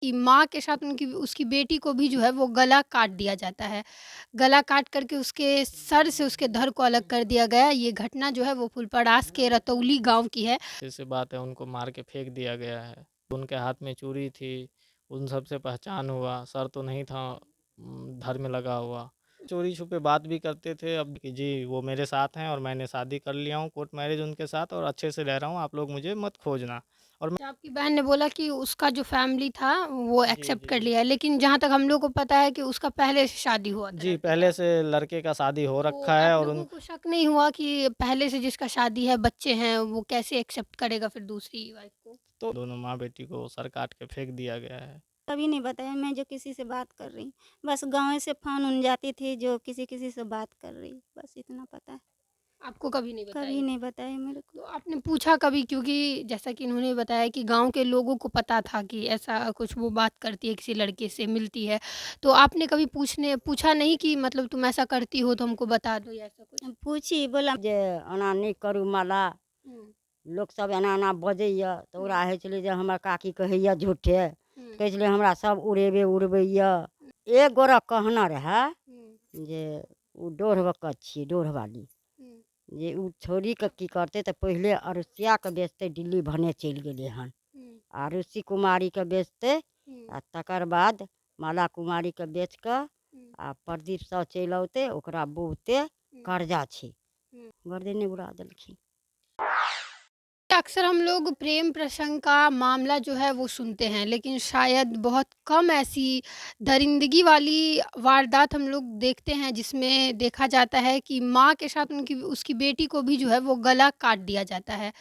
कि माँ के साथ उनकी उसकी बेटी को भी जो है वो गला काट दिया जाता है। गला काट कर के उसके सर से उसके धड़ को अलग कर दिया गया। ये घटना जो है वो फुलपरास के रतौली गाँव की है। सी बात है, उनको मार के फेंक दिया गया है। उनके हाथ में चूड़ी थी, उन सब से पहचान हुआ, सर तो नहीं था धर में लगा हुआ। चोरी छुपे बात भी करते थे अब कि जी वो मेरे साथ हैं और मैंने शादी कर लिया हूँ कोर्ट मैरिज उनके साथ और अच्छे से रह रहा हूँ, आप लोग मुझे मत खोजना। और मैं अच्छा, आपकी बहन ने बोला कि उसका जो फैमिली था वो जी, एक्सेप्ट जी, कर जी। लिया है, लेकिन जहाँ तक हम लोग को पता है कि उसका पहले से शादी हुआ था जी, लड़के का। पहले से लड़के का शादी हो तो रखा है आप और लोगों को शक नहीं हुआ कि पहले से जिसका शादी है, बच्चे हैं, वो कैसे एक्सेप्ट करेगा फिर दूसरी वाइफ को? तो दोनों माँ बेटी को सर काट के फेंक दिया गया है। कभी नहीं बताया मैं जो किसी से बात कर रही। बस गाँव से फ़ोन उन जाती थी जो किसी-किसी से बात कर रही, बस इतना पता है। आपको कभी नहीं कभी बताई? नहीं बताया मेरे को। तो आपने पूछा कभी, क्योंकि जैसा कि इन्होंने बताया कि गाँव के लोगों को पता था कि ऐसा कुछ वो बात करती है, किसी लड़के से मिलती है। तो आपने कभी पूछा नहीं कि मतलब तुम ऐसा करती हो तो हमको बता दो या ऐसा कुछ? पूछी बोला जे एना नहीं करू माला, हुँ, लोक सब एना एना बजैया तऽ हुँ, ओकरा होइ छलै जे हमर काकी कहैया झूठे, हुँ, कहै छलै हमरा सब उड़बैया। हुँ, एक गोरा कहने रहै हुँ, जे उ डोढ़ बकत छियै, डोढ़वाली। हुँ, जे उ छौड़ीके की करतै तऽ पहिले अरुसियाके बेचतै दिल्ली भने चलि गेलै हन। हुँ, आरुषि कुमारीके बेचतै हुँ, आ तकर बाद माला कुमारीके बेच कऽ हुँ, आ प्रदीप साव चलि औतै ओकरा बहुते हुँ, कर्जा छै, हुँ। गर्दने उड़ा देलखिन। अक्सर हम लोग प्रेम प्रसंग का मामला जो है वो सुनते हैं, लेकिन शायद बहुत कम ऐसी दरिंदगी वाली वारदात हम लोग देखते हैं जिसमें देखा जाता है कि माँ के साथ उनकी उसकी बेटी को भी जो है वो गला काट दिया जाता है।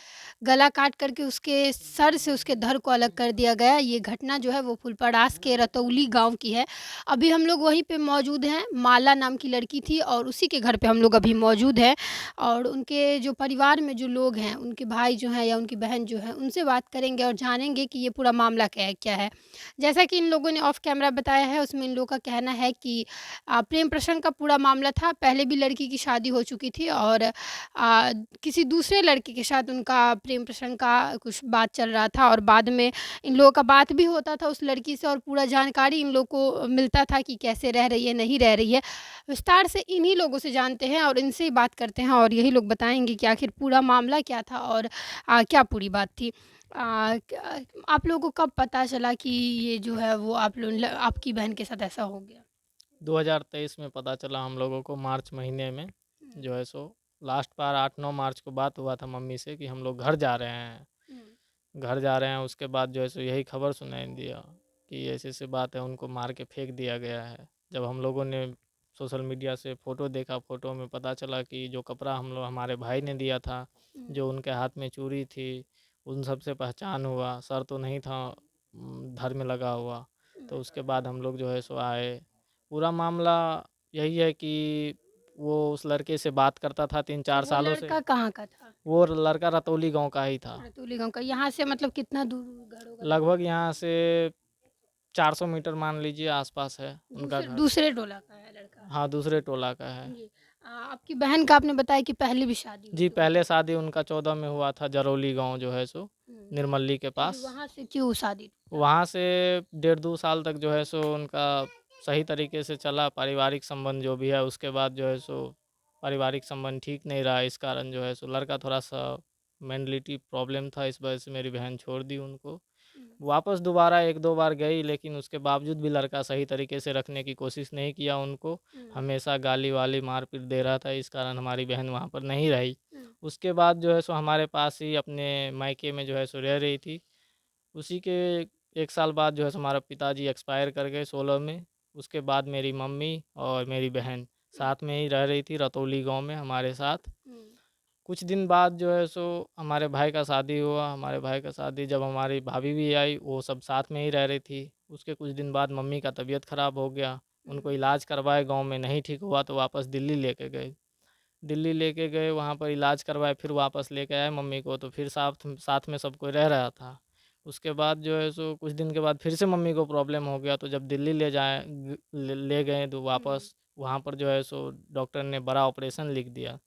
गला काट कर के उसके सर से उसके धड़ को अलग कर दिया गया। ये घटना जो है वो फुलपरास के रतौली गाँव की है। अभी हम लोग वहीं पे मौजूद हैं, माला नाम की लड़की थी और उसी के घर पे हम लोग अभी मौजूद हैं। और उनके जो परिवार में जो लोग हैं, उनके भाई जो हैं या उनकी बहन जो है, उनसे बात करेंगे और जानेंगे कि ये पूरा मामला क्या है। जैसा कि इन लोगों ने ऑफ कैमरा बताया है, उसमें इन लोगों का कहना है कि प्रेम प्रसंग का पूरा मामला था। पहले भी लड़की की शादी हो चुकी थी और किसी दूसरे लड़के के साथ उनका प्रेम प्रसंग का कुछ बात चल रहा था और बाद में इन लोगों का बात भी होता था उस लड़की से और पूरा जानकारी इन लोग को मिलता था कि कैसे रह रही है, नहीं रह रही है। विस्तार से इन्हीं लोगों से जानते हैं और इनसे ही बात करते हैं और यही लोग बताएँगे कि आखिर पूरा मामला क्या था और क्या पूरी बात थी। क्या आप लोगों को कब पता चला कि ये जो है वो आपकी बहन के साथ ऐसा हो गया? 2023 में पता चला हम लोगों को मार्च महीने में हुँ, जो है सो लास्ट बार 8-9 मार्च को बात हुआ था मम्मी से कि हम लोग घर जा रहे हैं। हुँ, घर जा रहे हैं उसके बाद जो है सो यही खबर सुनाई दिया कि ऐसी-ऐसी बात है, उनको मार के फेंक दिया गया है। जब हम लोगों ने सोशल मीडिया से फ़ोटो देखा, फ़ोटो में पता चला कि जो कपड़ा हम लोग हमारे भाई ने दिया था, हुँ, जो उनके हाथ में चूड़ी थी, उन सब से पहचान हुआ, सर तो नहीं था धर में लगा हुआ। हुँ। तो उसके बाद हम लोग जो है सो आए। पूरा मामला यही है कि वो उस लड़के से बात करता था तो 3-4 वो सालों से। लड़का कहाँ का था? वो लड़का रतौली गाँव का ही था। रतौली गाँव का। यहाँ से मतलब कितना दूर घर होगा लगभग? लगभग यहाँ से 400 मीटर मान लीजिए आसपास है उनका दूसरे घर। दूसरे टोला का है लड़का। हाँ, दूसरे टोला का है। जी। आपकी बहन का आपने बताया कि पहले भी शादी हो जी, चुका पहले था। शादी उनका 14 में हुआ था जरौली गाँव जो है सो, हुँ। निर्मली के फिर पास। वहाँ से क्यों शादी टूटा? वहाँ से डेढ़ 2 साल तक जो है सो उनका सही तरीके से चला पारिवारिक संबंध जो भी है, उसके बाद जो है सो पारिवारिक संबंध ठीक नहीं रहा, इस कारण जो है सो लड़का थोड़ा-सा मेंटलिटी प्रॉब्लम था, इस वजह से मेरी बहन छोड़ दी उनको। हुँ, वापस दोबारा 1-2 बार गई, लेकिन उसके बावजूद भी लड़का सही तरीके से रखने की कोशिश नहीं किया उनको। हुँ, हमेशा गाली-वाली, मार-पीट दे रहा था, इस कारण हमारी बहन वहाँ पर नहीं रही। हुँ, उसके बाद जो है सो हमारे पास ही अपने मायके में जो है सो रह रही थी। उसी के 1 साल बाद जो है सो हमारा पिताजी एक्सपायर कर गए 16 में। उसके बाद मेरी मम्मी और मेरी बहन हुँ, साथ में ही रह रही थी रतौली गाँव में हमारे साथ। हुँ, कुछ दिन बाद जो है सो हमारे भाई का शादी हुआ। हमारे भाई का शादी जब हमारी भाभी भी आई, वो सब साथ में ही रह रही थी। उसके कुछ दिन बाद मम्मी का तबीयत ख़राब हो गया। हुँ, उनको इलाज करवाए गाँव में, नहीं ठीक हुआ तो वापस दिल्ली लेके गए। दिल्ली लेके गए, वहाँ पर इलाज करवाए, फिर वापस लेके आए मम्मी को, तो फिर साथ साथ में सब कोई रह रहा था। उसके बाद जो है सो कुछ दिन के बाद फिर से मम्मी को प्रॉब्लम हो गया, तो जब दिल्ली ले जाए ले ले गए तो हुँ, वापस वहाँ पर जो है सो डॉक्टर ने बड़ा ऑपरेशन लिख दिया।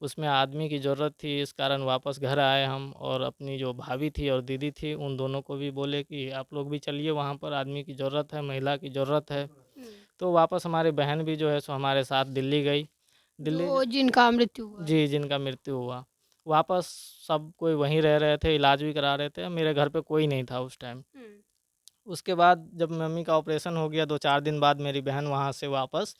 उसमें आदमी की ज़रूरत थी, इस कारण वापस घर आए हम, और अपनी जो भाभी थी और दीदी थी उन दोनों को भी बोले कि आप लोग भी चलिए, वहाँ पर आदमी की ज़रूरत है, महिला की ज़रूरत है। तो वापस हमारी बहन भी जो है सो हमारे साथ दिल्ली गई। दिल्ली जो जिनका मृत्यु हुआ है। जी, जिनका मृत्यु हुआ। वापस सब कोई वहीं रह रहे थे, इलाज भी करा रहे थे। मेरे घर पे कोई नहीं था उस टाइम। उसके बाद जब मम्मी का ऑपरेशन हो गया 2-4 दिन बाद मेरी बहन वहाँ से वापस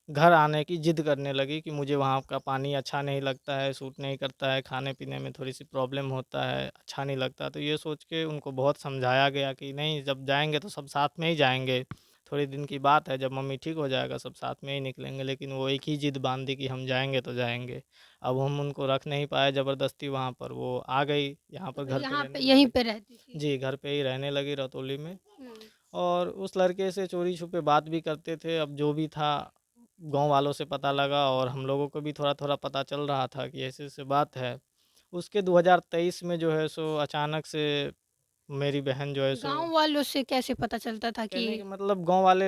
घर आने की ज़िद करने लगी कि मुझे वहाँ का पानी अच्छा नहीं लगता है, सूट नहीं करता है, खाने-पीने में थोड़ी-सी प्रॉब्लम होता है, अच्छा नहीं लगता। तो ये सोच के उनको बहुत समझाया गया कि नहीं, जब जाएँगे तो सब साथ में ही जाएँगे। थोड़े दिन की बात है, जब मम्मी ठीक हो जाएगा सब साथ में ही निकलेंगे। लेकिन वो एक ही ज़िद बाँध दी कि हम जाएँगे तो जाएँगे। अब हम उनको रख नहीं पाए ज़बरदस्ती वहाँ पर, वो आ गई यहाँ पर तो घर पे यहाँ पे रहने यहीं लगी। पे रहती थी। जी, घर पे ही रहने लगी रतौली में। हुँ। और उस लड़के से चोरी-छुपे बात भी करते थे। अब जो भी था गाँव वालों से पता लगा और हम लोगों को भी थोड़ा-थोड़ा पता चल रहा था कि ऐसे-ऐसे बात है। उसके 2023 में जो है सो अचानक से मेरी बहन जो है सो, गाँव वालों से कैसे पता चलता था कि कहने का मतलब गाँव वाले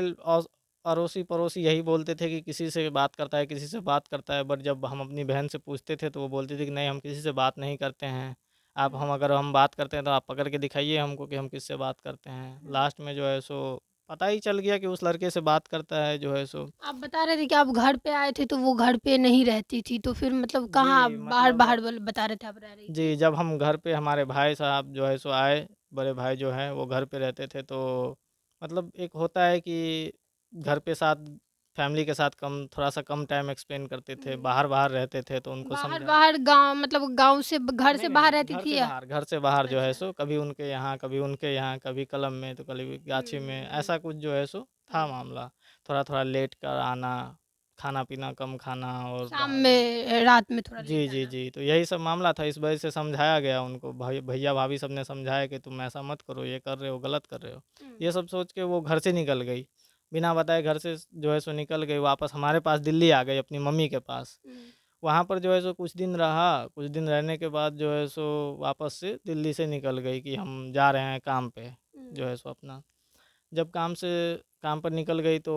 अड़ोसी-पड़ोसी यही बोलते थे कि किसी से बात करता है, किसी से बात करता है। बट जब हम अपनी बहन से पूछते थे तो वो बोलती थी कि नहीं, हम किसी से बात नहीं करते हैं। आप हुँ, हम अगर हम बात करते हैं तो आप पकड़ के दिखाइए हमको कि हम किससे बात करते हैं। हुँ। लास्ट में जो है सो पता ही चल गया कि उस लड़के से बात करता है जो है सो। आप बता रहे थे कि आप घर पे आए थे तो वो घर पे नहीं रहती थी, तो फिर मतलब कहाँ आप जी, बाहर-बाहर मतलब बल बता रहे थे आप रह रही थी? जी, जब हम घर पे हमारे भाई साहब जो है सो आए, बड़े भाई जो हैं वो घर पे रहते थे, तो मतलब एक होता है कि घर पे साथ फैमिली के साथ कम थोड़ा-सा कम टाइम एक्सपेंड करते थे, हुँ। बाहर-बाहर रहते थे तो उनको समझा। बाहर-बाहर गाँव मतलब गाँव से घर नहीं, से नहीं, बाहर नहीं, रहती थी या? घर से बाहर जो है अच्छा। सो कभी उनके यहाँ, कभी उनके यहाँ, कभी कलम में तो कभी गाछी में, ऐसा कुछ जो है सो था हुँ। मामला। थोड़ा-थोड़ा लेट कर आना, खाना-पीना कम खाना और शाम बाहर में। में रात में थोड़ा जी, लेट जी, आना। जी। तो यही सब मामला था, इस वजह से समझाया गया उनको, भाई भैया-भाभी सब ने समझाया कि तुम ऐसा मत करो, ये कर रहे हो, गलत कर रहे हो। हुँ, ये सब सोच के वो घर से निकल गई। बिना बताए घर से जो है सो निकल गई, वापस हमारे पास दिल्ली आ गई अपनी मम्मी के पास। हुँ, वहाँ पर जो है सो कुछ दिन रहा, कुछ दिन रहने के बाद जो है सो वापस से दिल्ली से निकल गई कि हम जा रहे हैं काम पे, हुँ, जो है सो अपना। जब काम पर निकल गई तो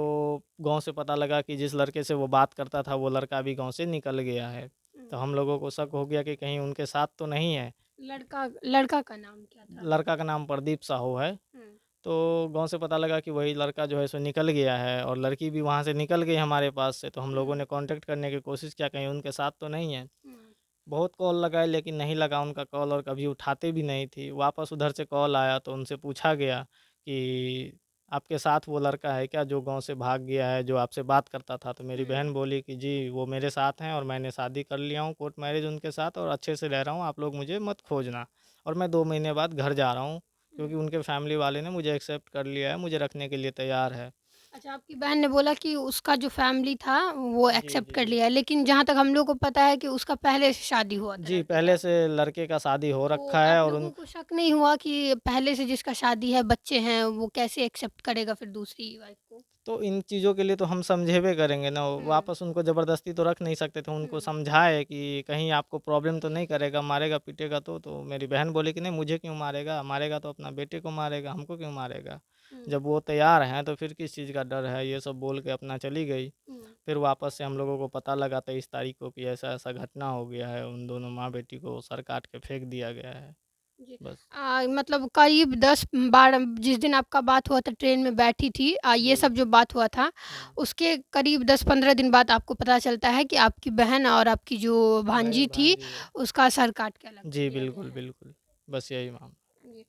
गाँव से पता लगा कि जिस लड़के से वो बात करता था वो लड़का भी गाँव से निकल गया है। हुँ। तो हम लोगों को शक हो गया कि कहीं उनके साथ तो नहीं है। लड़का लड़का का नाम क्या था? लड़का का नाम प्रदीप साहू है। हुँ, तो गाँव से पता लगा कि वही लड़का जो है सो निकल गया है और लड़की भी वहाँ से निकल गई हमारे पास से। तो हम लोगों हुँ, ने कॉन्टैक्ट करने की कोशिश किया, कहीं उनके साथ तो नहीं है। हुँ, बहुत कॉल लगाए लेकिन नहीं लगा उनका कॉल और कभी उठाते भी नहीं थी। वापस उधर से कॉल आया तो उनसे पूछा गया कि आपके साथ वो लड़का है क्या जो गाँव से भाग गया है, जो आपसे बात करता था? तो मेरी हुँ, बहन बोली कि जी, वो मेरे साथ हैं और मैंने शादी कर लिया हूँ, कोर्ट मैरिज उनके साथ, और अच्छे से रह रहा हूँ, आप लोग मुझे मत खोजना। और मैं 2 महीने बाद घर जा रहा हूँ, क्योंकि हुँ। उनके फैमिली वाले ने मुझे एक्सेप्ट कर लिया है, मुझे रखने के लिए तैयार है। अच्छा, आपकी बहन ने बोला कि उसका जो फैमिली था वो जी, एक्सेप्ट जी, कर जी। लिया है, लेकिन जहाँ तक हम लोग को पता है कि उसका पहले से शादी हुआ था जी, लड़के पहले का। से लड़के का शादी हो तो रखा है आप और लोगों को शक नहीं हुआ कि पहले से जिसका शादी है, बच्चे हैं, वो कैसे एक्सेप्ट करेगा फिर दूसरी वाइफ़ को? तो इन चीज़ों के लिए तो हम समझेबे करेंगे ना, हुँ, वापस उनको ज़बरदस्ती तो रख नहीं सकते थे, उनको हुँ, समझाए कि कहीं आपको प्रॉब्लम तो नहीं करेगा, मारेगा पीटेगा तो मेरी बहन बोली कि नहीं, मुझे क्यों मारेगा? मारेगा तो अपना बेटे को मारेगा, हमको क्यों मारेगा? हुँ, जब वो तैयार हैं तो फिर किस चीज़ का डर है? ये सब बोल के अपना चली गई। हुँ, फिर वापस से हम लोगों को पता लगा 23 तारीख को कि ऐसा-ऐसा घटना हो गया है, उन दोनों माँ-बेटी को सर काट के फेंक दिया गया है। जी। बस। मतलब करीब 10-12 जिस दिन आपका बात हुआ था ट्रेन में बैठी थी ये जी। सब जो बात हुआ था, हुँ। उसके करीब 10-15 दिन बाद आपको पता चलता है कि आपकी बहन और आपकी जो भांजी थी, भांजी है। उसका सर काट के अलग कर जी, दिया गया बिल्कुल, है। बिल्कुल। बस यही मामला। जी।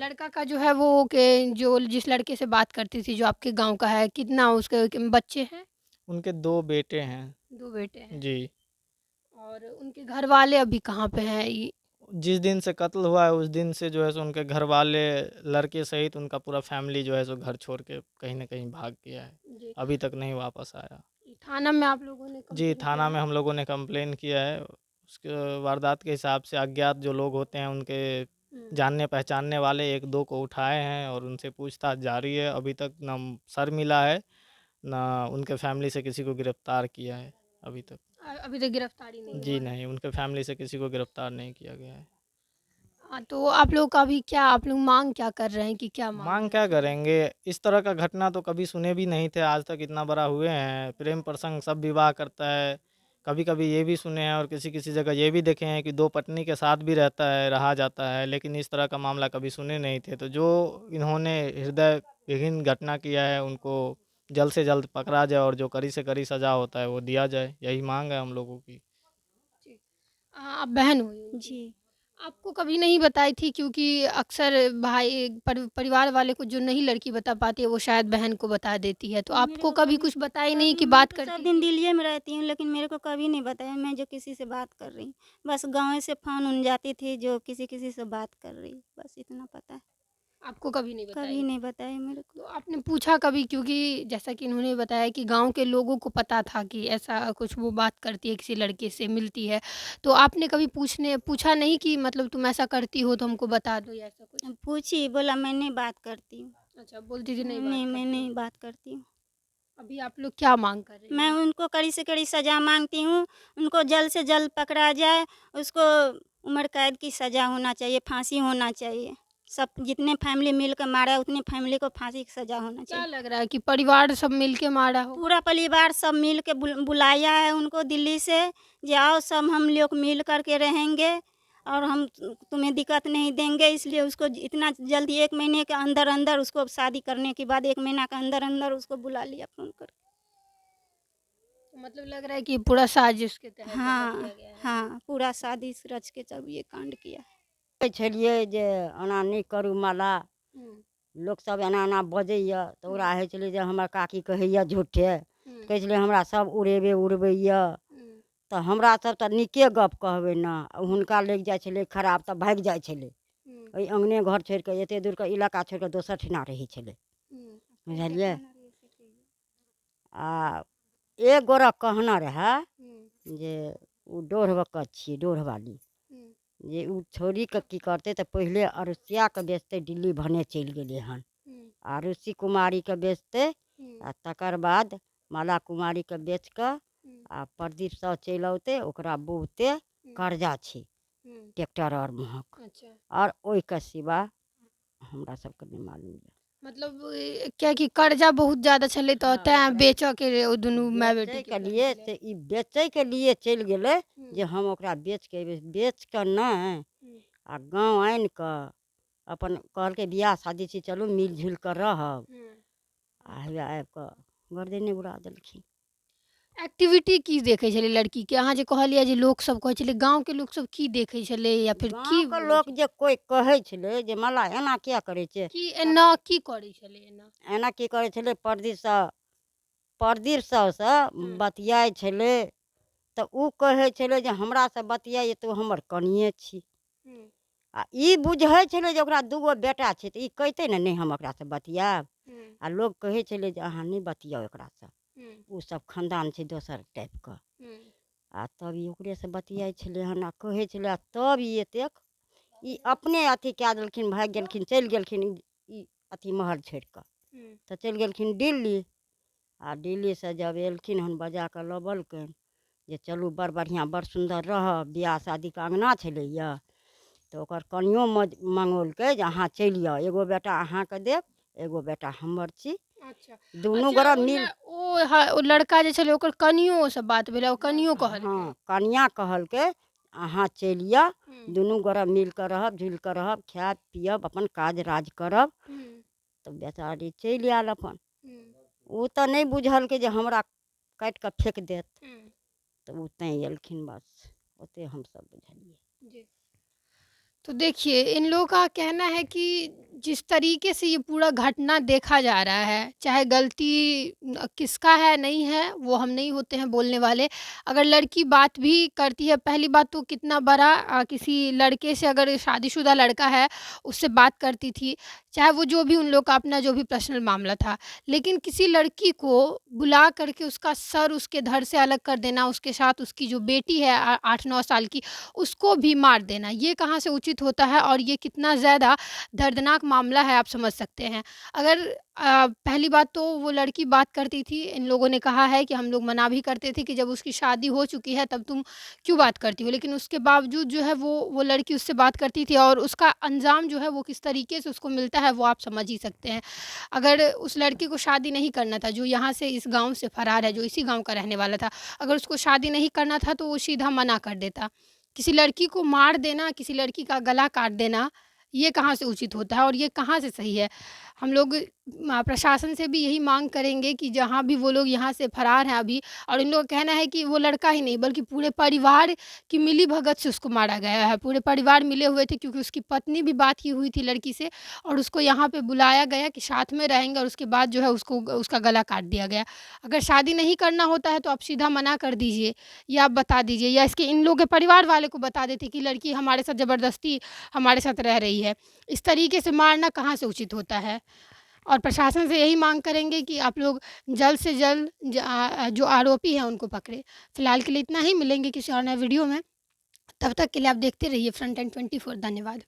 लड़का का जो है वो के जो जिस लड़के से बात करती थी जो आपके गाँव का है, कितना उसके बच्चे हैं? उनके 2 बेटे हैं। 2 बेटे हैं। जी। और उनके घरवाले अभी कहाँ पे हैं? जिस दिन से कत्ल हुआ है उस दिन से जो है सो उनके घरवाले, लड़के सहित उनका पूरा फैमिली जो है सो घर छोड़ के कहीं न कहीं भाग गया है। जी। अभी तक नहीं वापस आया। थाना में आप लोगों ने जी, कंप्लेन किया थाना में है? हम लोगों ने कंप्लेन किया है। उसके वारदात के हिसाब से अज्ञात जो लोग होते हैं उनके हुँ। जानने-पहचानने वाले 1-2 को उठाए हैं और उनसे पूछताछ जारी है। अभी तक ना सर मिला है, ना उनके फैमिली से किसी को गिरफ्तार किया है अभी तक। अभी तक गिरफ्तारी नहीं जी हुआ है। नहीं, उनके फैमिली से किसी को गिरफ्तार नहीं किया गया है। हाँ, तो आप लोग का अभी क्या आप लोग माँग क्या कर रहे हैं कि क्या माँग माँग रहे क्या हैं? करेंगे? इस तरह का घटना तो कभी सुने भी नहीं थे, आज तक इतना बड़ा हुए हैं। प्रेम प्रसंग सब विवाह करता है। कभी-कभी ये भी सुने हैं और किसी-किसी जगह ये भी देखे हैं कि 2 पत्नी के साथ भी रहता है, रहा जाता है, लेकिन इस तरह का मामला कभी सुने नहीं थे। तो जो इन्होंने हृदय विहीन घटना किया है, उनको जल्द से जल्द पकड़ा जाए और जो कड़ी से कड़ी सज़ा होता है, वो दिया जाए। यही माँग है हम लोगों की। जी। आप बहन हुई उनकी। जी। आपको कभी नहीं बताई थी क्योंकि अक्सर भाई परिवार वाले को जो नहीं लड़की बता पाती है वो शायद बहन को बता देती है। तो मेरे आपको को कभी कभी कुछ बताई नहीं कभी कि मैं बात तो सब करती दिन थी? दिल्ली में रहती हूँ, लेकिन मेरे को कभी नहीं बताया मैं जो किसी से बात कर रही। बस गाँव से फ़ोन उन जाती थी जो किसी-किसी से बात कर रही, बस इतना पता है। आपको कभी नहीं कभी बताई? नहीं बताया मेरे को। तो आपने पूछा कभी क्योंकि जैसा कि इन्होंने बताया कि गाँव के लोगों को पता था कि ऐसा कुछ वो बात करती है, किसी लड़के से मिलती है। तो आपने कभी पूछा नहीं कि मतलब तुम ऐसा करती हो तो हमको बता दो या ऐसा कुछ? पूछी, बोला मैं नहीं बात करती हूँ। अच्छा, बोलती थी नहीं नहीं, बात मैं करती हो। नहीं बात करती हूँ। अभी आप लोग क्या माँग कर रही मैं हैं? उनको कड़ी से कड़ी सज़ा माँगती हूँ, उनको जल्द से जल्द पकड़ा जाए, उसको उम्र कैद की सज़ा होना चाहिए, फांसी होना चाहिए। सब जितने फैमिली मिल के मारा है, उतनी फैमिली को फांसी की सज़ा होना क्या चाहिए। लग रहा है कि परिवार सब मिल के मारा हो? पूरा परिवार सब मिल के बुलाया है उनको दिल्ली से, जे आओ सब हम लोग मिल कर के रहेंगे और हम तुम्हें दिक्कत नहीं देंगे, इसलिए उसको इतना जल्दी 1 महीने के अंदर-अंदर उसको शादी करने के बाद 1 महीना के अंदर-अंदर उसको बुला लिया फ़ोन करके। मतलब लग रहा है कि पूरा साजिश के तहत ऐसा हाँ, किया गया है। हाँ, पूरा साजिश रच के सब ये कांड किया है। कहै छलियै जे एना नहि करू माला, हुँ, लोकसभ एना एना बजैए तऽ ओकरा हुँ, होइ छलै जे हमर काकी कहैए झूठे, हुँ, कहै छलै हमरा सभ उड़बैए। हुँ, तऽ हमरा सब तऽ नीके गप कहबै ने, हुनका लागि जाइ छलै खराब तऽ भागि जाइ छलै। हुँ, ओहि अङ्गने घर छोड़ि कऽ एतेक दूरके इलाका छोड़ि कऽ दोसर ठिना रहै छलै, हुँ, बुझलियै। आ एक गोरक कहने रहए हुँ, जे ओ डोढ़बक्कत छियै, डोढ़वाली, हुँ, जे ओ छौड़ीके की करतै तऽ पहिले अरुसियाके बेचतै, दिल्ली भने चलि गेलै हन। हुँ, आरुषि कुमारीके बेचतै हुँ, आ तकर बाद माला कुमारीके बेच कऽ हुँ, आ प्रदीप साव चलि औतै, ओकरा बहुते हुँ, कर्जा छै हुँ, ट्रैक्टर आओर महक, अच्छा। आओर ओहिके सिवा हमरा सबके नहि मालूम यऽ। मतलब क्या कि कर्जा बहुत ज़्यादा छलै तऽ हाँ, तेँ ओकरा बेचऽ के ओ दुनू माय बेटीके बेचैके प्लान लिए छलै। से ई बेचैके लिए चलि गेलै हुँ, जे हम ओकरा बेच कऽ अयबै, बेच कऽ नहि हुँ, आ गाँव आनि कऽ अपन कहलकै बियाह शादी छै, चलू मिलजुलि कऽ रहब, हुँ। आ हौवै आबि कऽ गर्दने उड़ा देलखिन। एक्टिविटी की देखै छलै लड़कीके? अहाँ जे कहलियै जे लोकसभ कहै छलै, गाँवके लोकसभ की देखै छलै या फिर की गाँवके बोलै लोक छलै? जे कोइ कहै छलै जे मल्ला एना किया करै छै, की एना की करै छलै एना? एना की करै छलै, परदीप सावसँ हुँ, बतियाइ छलै तऽ ओ कहै छलै जे हमरासँ बतियाइ तू हमर कनिए छी। हुँ, आ ई बुझै छलै जे ओकरा दूगो बेटा छै तऽ ई कहितै ने नहि हम ओकरासँ बतियाब। हुँ, आ लोक कहै छलै जे अहाँ नहि बतियाउ एकरासँ, हुँ, ओसब खानदान छै दोसर टाइपके। हुँ, आ तब ई ओकरेसँ बतियाइ छलै हन आ कहै छलै, आ तब ई एतेक ई अपने अथी कए देलखिन, भागि गेलखिन, चलि गेलखिन ई अथी महल छोड़ि कऽ, हुँ, तऽ चलि गेलखिन दिल्ली। आ दिल्लीसँ जब एलखिन हन बजा कऽ लबलकनि जे चलू बड़ बढ़िआँ बड़ सुन्दर रहब, बियाह शादीके अङ्गना छलैए। तऽ ओकर कनिओ मङ्गौलकै जे अहाँ चलि आउ, एगो बेटा अहाँके देब, एगो बेटा हमर छी, अच्छा। दुनू अच्छा गोरा ओ ल मिल। ओ लड़का जे छलै ओकर कनियो सँ बात भेलै, ओ कनियो कहलकै? हाँ, कनिया कहलकै अहाँ चलि आउ, हुँ, दुनू गोरा मिल कऽ रहब, जुलि कऽ रहब, खायब पियब, अपन काज राज करब। हुँ, तऽ बेचारी चलि आयल अपन। हुँ, ओ तऽ नहीं बुझलकै जे हमरा काटि कऽ फेंक देत, हुँ, तऽ ओ तैँ एलखिन, बस ओते हमसब बुझलियै। जी। तो देखिए, इन लोगों का कहना है कि जिस तरीके से ये पूरा घटना देखा जा रहा है, चाहे गलती किसका है, नहीं है, वो हम नहीं होते हैं बोलने वाले। अगर लड़की बात भी करती है, पहली बात तो कितना बड़ा किसी लड़के से अगर शादीशुदा लड़का है, उससे बात करती थी, चाहे वो जो भी उन लोग का अपना जो भी पर्सनल मामला था। लेकिन किसी लड़की को बुला कर के उसका सर उसके धड़ से अलग कर देना, उसके साथ उसकी जो बेटी है 8-9 साल की, उसको भी मार देना, ये कहाँ से उचित उचित होता है और ये कितना ज़्यादा दर्दनाक मामला है, आप समझ सकते हैं। अगर पहली बात तो वो लड़की बात करती थी, इन लोगों ने कहा है कि हम लोग मना भी करते थे कि जब उसकी शादी हो चुकी है तब तुम क्यों बात करती हो? लेकिन उसके बावजूद जो है वो लड़की उससे बात करती थी और उसका अंजाम जो है वो किस तरीके से उसको मिलता है वो आप समझ ही सकते हैं। अगर उस लड़की को शादी नहीं करना था, जो यहाँ से इस गाँव से फरार है, जो इसी गाँव का रहने वाला था, अगर उसको शादी नहीं करना था तो वो सीधा मना कर देता। किसी लड़की को मार देना, किसी लड़की का गला काट देना, ये कहाँ से उचित होता है और ये कहाँ से सही है? हम लोग प्रशासन से भी यही माँग करेंगे कि जहाँ भी वो लोग यहाँ से फरार हैं अभी, और इन लोगों का कहना है कि वो लड़का ही नहीं बल्कि पूरे परिवार की मिली-भगत से उसको मारा गया है। पूरे परिवार मिले हुए थे क्योंकि उसकी पत्नी भी बात की हुई थी लड़की से और उसको यहाँ पे बुलाया गया कि साथ में रहेंगे और उसके बाद जो है उसको उसका गला काट दिया गया। अगर शादी नहीं करना होता है तो आप सीधा मना कर दीजिए या आप बता दीजिए या इसके इन लोगों के परिवार वाले को बता देते कि लड़की हमारे साथ ज़बरदस्ती हमारे साथ रह रही है। इस तरीके से मारना कहाँ से उचित होता है? और प्रशासन से यही माँग करेंगे कि आप लोग जल्द से जल्द जो आरोपी हैं उनको पकड़ें। फ़िलहाल के लिए इतना ही, मिलेंगे किसी और नए वीडियो में। तब तक के लिए आप देखते रहिए फ्रंट एंड 24। धन्यवाद।